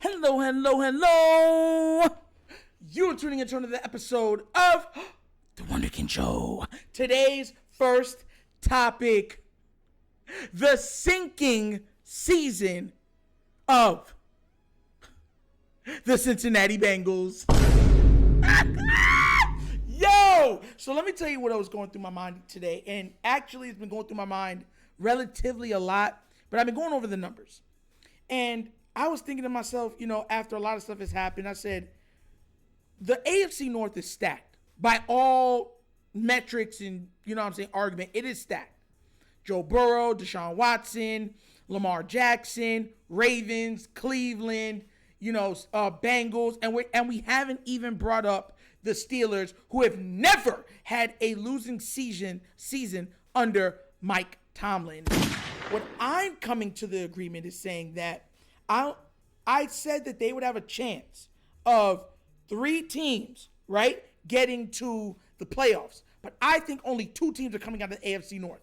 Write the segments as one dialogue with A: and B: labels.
A: Hello, hello, hello. You're tuning into another episode of The Wunderkind Show. Today's first topic, the sinking season of the Cincinnati Bengals. Yo! So let me tell you what I was going through my mind today. And actually, it's been going through my mind relatively a lot, but I've been going over the numbers. And I was thinking to myself, after a lot of stuff has happened, I said, the AFC North is stacked by all metrics and, argument. It is stacked. Joe Burrow, Deshaun Watson, Lamar Jackson, Ravens, Cleveland, Bengals, and we haven't even brought up the Steelers, who have never had a losing season under Mike Tomlin. What I'm coming to the agreement is saying that I said that they would have a chance of 3 teams, right, getting to the playoffs. But I think only 2 teams are coming out of the AFC North.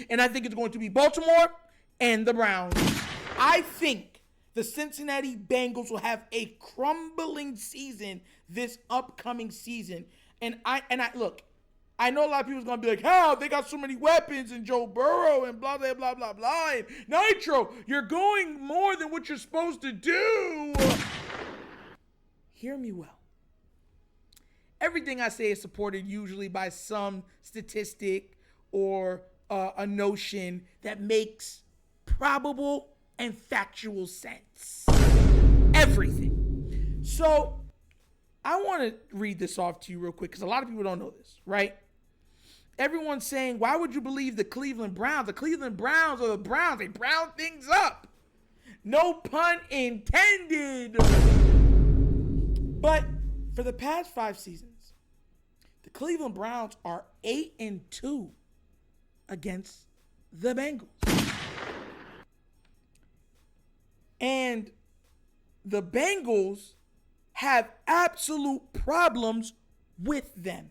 A: And I think it's going to be Baltimore and the Browns. I think the Cincinnati Bengals will have a crumbling season this upcoming season. And I look, I know a lot of people's going to be like, how? They got so many weapons and Joe Burrow and blah, blah, blah, blah, blah. And Nitro, you're going more than what you're supposed to do. Hear me well. Everything I say is supported usually by some statistic or a notion that makes probable and factual sense. Everything. So I want to read this off to you real quick because a lot of people don't know this, right? Everyone's saying, why would you believe the Cleveland Browns? The Cleveland Browns are the Browns. They brown things up. No pun intended. But for the past 5 seasons, the Cleveland Browns are 8-2 against the Bengals. And the Bengals have absolute problems with them.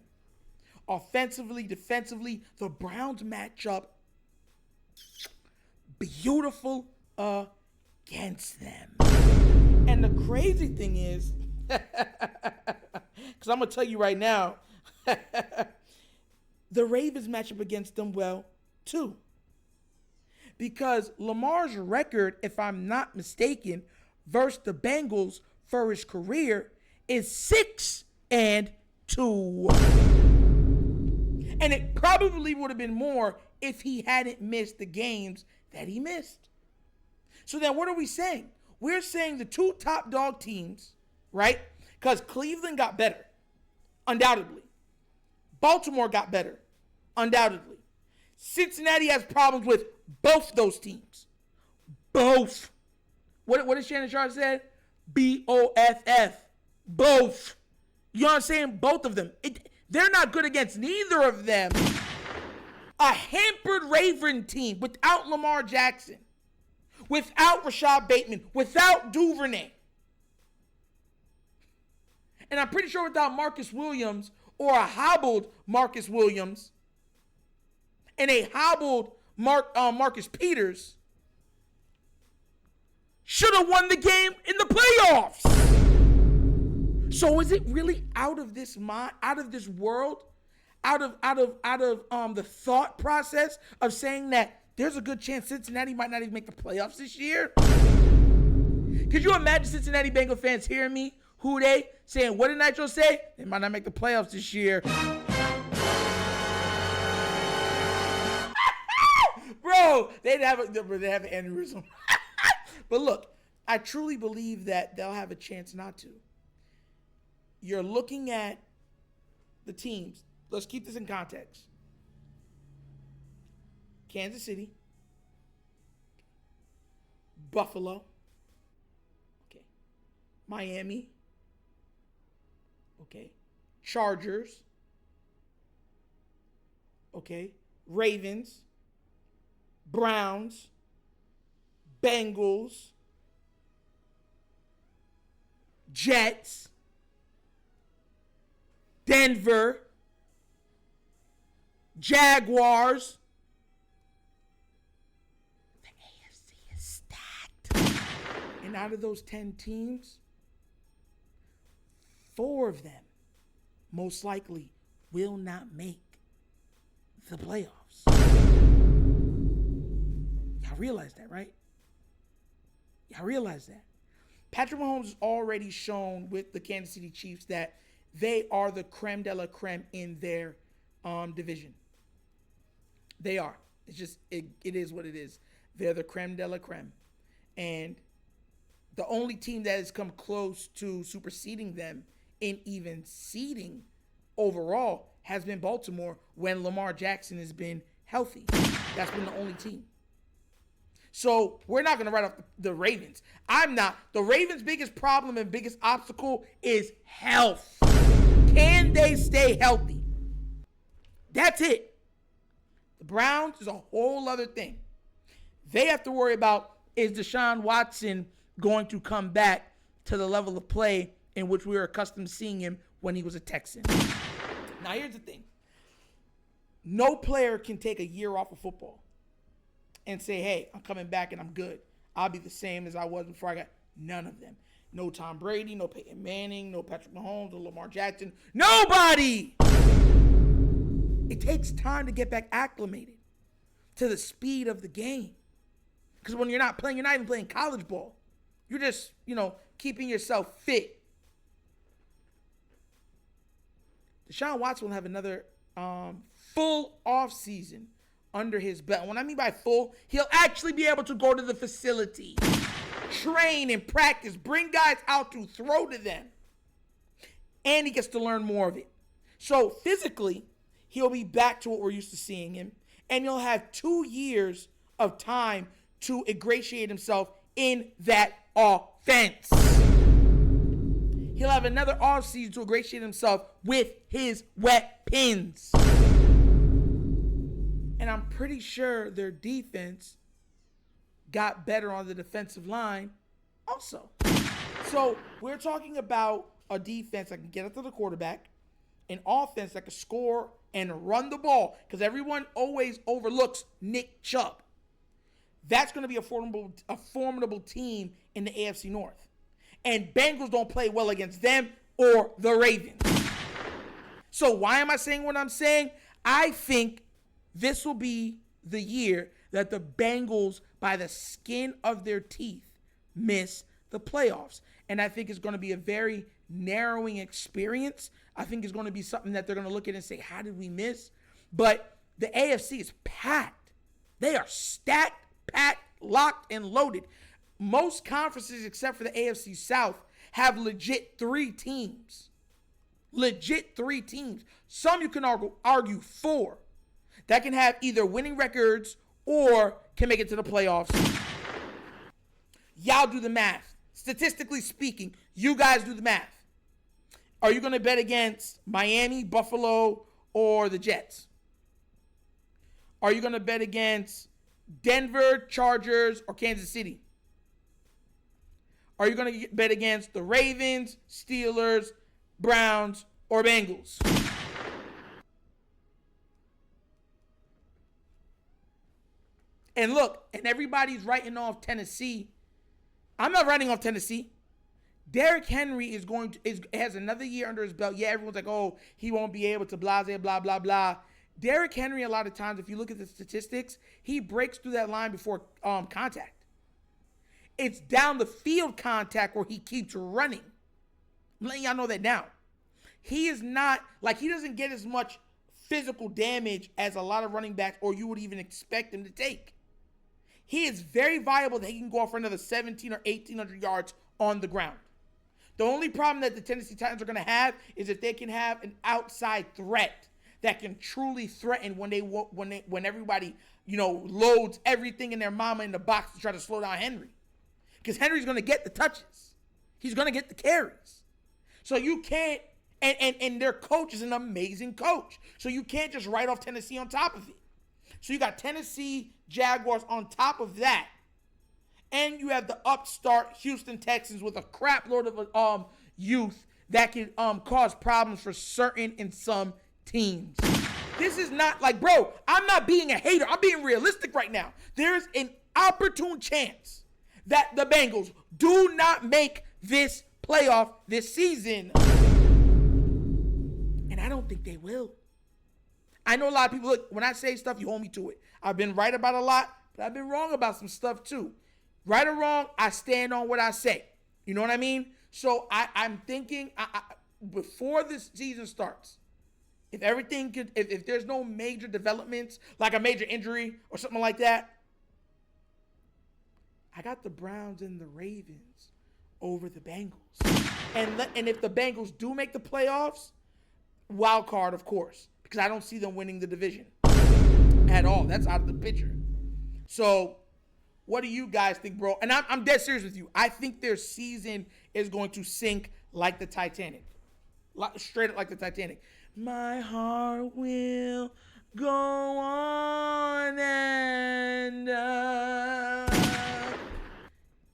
A: Offensively, defensively, the Browns match up beautiful against them. And the crazy thing is, because I'm going to tell you right now, the Ravens match up against them well, too. Because Lamar's record, if I'm not mistaken, versus the Bengals for his career is 6-2. And it probably would have been more if he hadn't missed the games that he missed. So then what are we saying? We're saying the 2 top dog teams, right? Because Cleveland got better, undoubtedly. Baltimore got better, undoubtedly. Cincinnati has problems with both those teams. Both. What did Shannon Sharp say? BOFF. Both. You know what I'm saying? Both of them. They're not good against neither of them. A hampered Raven team without Lamar Jackson, without Rashad Bateman, without Duvernay. And I'm pretty sure without Marcus Williams or a hobbled Marcus Williams and a hobbled Marcus Peters should have won the game in the playoffs. So is it really out of this mind, out of this world, out of the thought process of saying that there's a good chance Cincinnati might not even make the playoffs this year? Could you imagine Cincinnati Bengal fans hearing me? Who they saying? What did Nitro say? They might not make the playoffs this year. Bro, they'd have an aneurysm. But look, I truly believe that they'll have a chance not to. You're looking at the teams. Let's keep this in context. Kansas City. Buffalo. Okay. Miami. Okay. Chargers. Okay. Ravens. Browns. Bengals. Jets. Denver, Jaguars. The AFC is stacked. And And out of those 10 teams, 4 of them most likely will not make the playoffs. Y'all realize that, right? Y'all realize that. Patrick Mahomes has already shown with the Kansas City Chiefs that they are the creme de la creme in their division. They are. It's just, it is what it is. They're the creme de la creme. And the only team that has come close to superseding them in even seeding overall has been Baltimore when Lamar Jackson has been healthy. That's been the only team. So we're not going to write off the Ravens. I'm not. The Ravens' biggest problem and biggest obstacle is health. Can they stay healthy? That's it. The Browns is a whole other thing. They have to worry about, is Deshaun Watson going to come back to the level of play in which we were accustomed to seeing him when he was a Texan? Now, here's the thing. No player can take a year off of football and say, hey, I'm coming back and I'm good. I'll be the same as I was before I got. None of them. No Tom Brady, no Peyton Manning, no Patrick Mahomes, no Lamar Jackson. Nobody! It takes time to get back acclimated to the speed of the game. Because when you're not playing, you're not even playing college ball. You're just, keeping yourself fit. Deshaun Watson will have another full offseason under his belt. When I mean by full, he'll actually be able to go to the facility, train and practice, bring guys out to throw to them. And he gets to learn more of it. So physically, he'll be back to what we're used to seeing him. And he'll have 2 years of time to ingratiate himself in that offense. He'll have another offseason to ingratiate himself with his weapons. And I'm pretty sure their defense got better on the defensive line also. So we're talking about a defense that can get up to the quarterback, an offense that can score and run the ball, because everyone always overlooks Nick Chubb. That's going to be a formidable team in the AFC North. And Bengals don't play well against them or the Ravens. So why am I saying what I'm saying? I think this will be the year that the Bengals, by the skin of their teeth, miss the playoffs. And I think it's going to be a very narrowing experience. I think it's going to be something that they're going to look at and say, how did we miss? But the AFC is packed. They are stacked, packed, locked, and loaded. Most conferences, except for the AFC South, have legit 3 teams. Legit 3 teams. Some you can argue 4 that can have either winning records or can make it to the playoffs. Y'all do the math. Statistically speaking, you guys do the math. Are you going to bet against Miami, Buffalo, or the Jets? Are you going to bet against Denver, Chargers, or Kansas City? Are you going to bet against the Ravens, Steelers, Browns, or Bengals? And look, and everybody's writing off Tennessee. I'm not writing off Tennessee. Derrick Henry has another year under his belt. Yeah, everyone's like, oh, he won't be able to blah, blah, blah, blah. Derrick Henry, a lot of times, if you look at the statistics, he breaks through that line before contact. It's down the field contact where he keeps running. I'm letting y'all know that now. He is not, he doesn't get as much physical damage as a lot of running backs or you would even expect him to take. He is very viable that he can go off for another 17 or 1,800 yards on the ground. The only problem that the Tennessee Titans are going to have is if they can have an outside threat that can truly threaten when everybody, loads everything in their mama in the box to try to slow down Henry. Because Henry's going to get the touches. He's going to get the carries. So you can't, and their coach is an amazing coach. So you can't just write off Tennessee on top of it. So you got Tennessee Jaguars on top of that. And you have the upstart Houston Texans with a crap load of youth that can cause problems for certain and some teams. This is not bro, I'm not being a hater. I'm being realistic right now. There's an opportune chance that the Bengals do not make this playoff this season. And I don't think they will. I know a lot of people, look, when I say stuff, you hold me to it. I've been right about a lot, but I've been wrong about some stuff too. Right or wrong, I stand on what I say. You know what I mean? So I'm thinking before this season starts, if there's no major developments, like a major injury or something like that, I got the Browns and the Ravens over the Bengals. And if the Bengals do make the playoffs, wild card, of course, because I don't see them winning the division at all. That's out of the picture. So what do you guys think, bro? And I'm dead serious with you. I think their season is going to sink like the Titanic. Straight up like the Titanic. My heart will go on and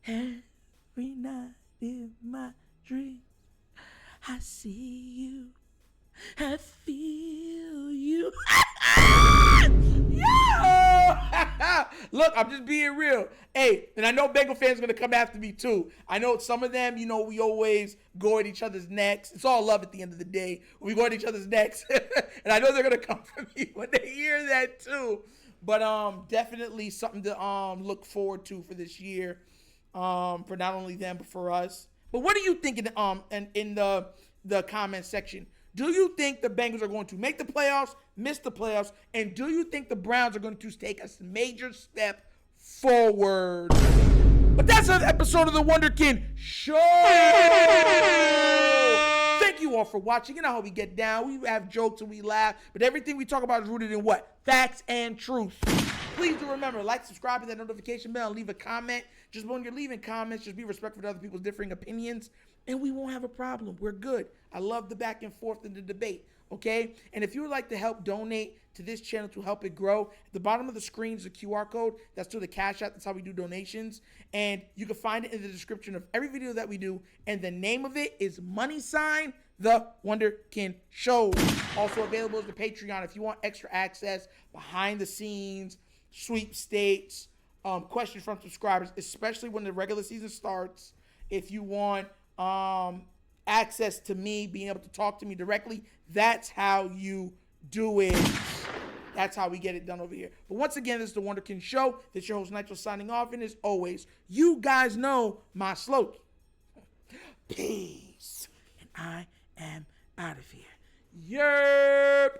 A: every night in my dreams I see you, I feel you. Look, I'm just being real. Hey, and I know Bengal fans are going to come after me too. I know some of them, we always go at each other's necks. It's all love at the end of the day. We go at each other's necks. And I know they're going to come for me when they hear that too. But definitely something to look forward to for this year. For not only them, but for us. But what do you think in the comment section? Do you think the Bengals are going to make the playoffs, miss the playoffs, and do you think the Browns are going to take a major step forward? But that's another episode of the Wunderkind Show. Thank you all for watching, and I hope we get down. We have jokes and we laugh, but everything we talk about is rooted in what? Facts and truth. Please do remember, like, subscribe, hit that notification bell, and leave a comment. Just when you're leaving comments, just be respectful to other people's differing opinions, and we won't have a problem. We're good. I love the back and forth and the debate, okay? And if you would like to help donate to this channel to help it grow, at the bottom of the screen is a QR code. That's to the CashApp. That's how we do donations. And you can find it in the description of every video that we do. And the name of it is #TheWunderkindShow. Also available is the Patreon if you want extra access, behind the scenes, sweepstakes, questions from subscribers, especially when the regular season starts. If you want access to me, being able to talk to me directly, that's how you do it. That's how we get it done over here. But once again, this is the Wunderkind Show. This is your host, Nitro, signing off. And as always, you guys know my slogan. Peace. And I am out of here. Yerp.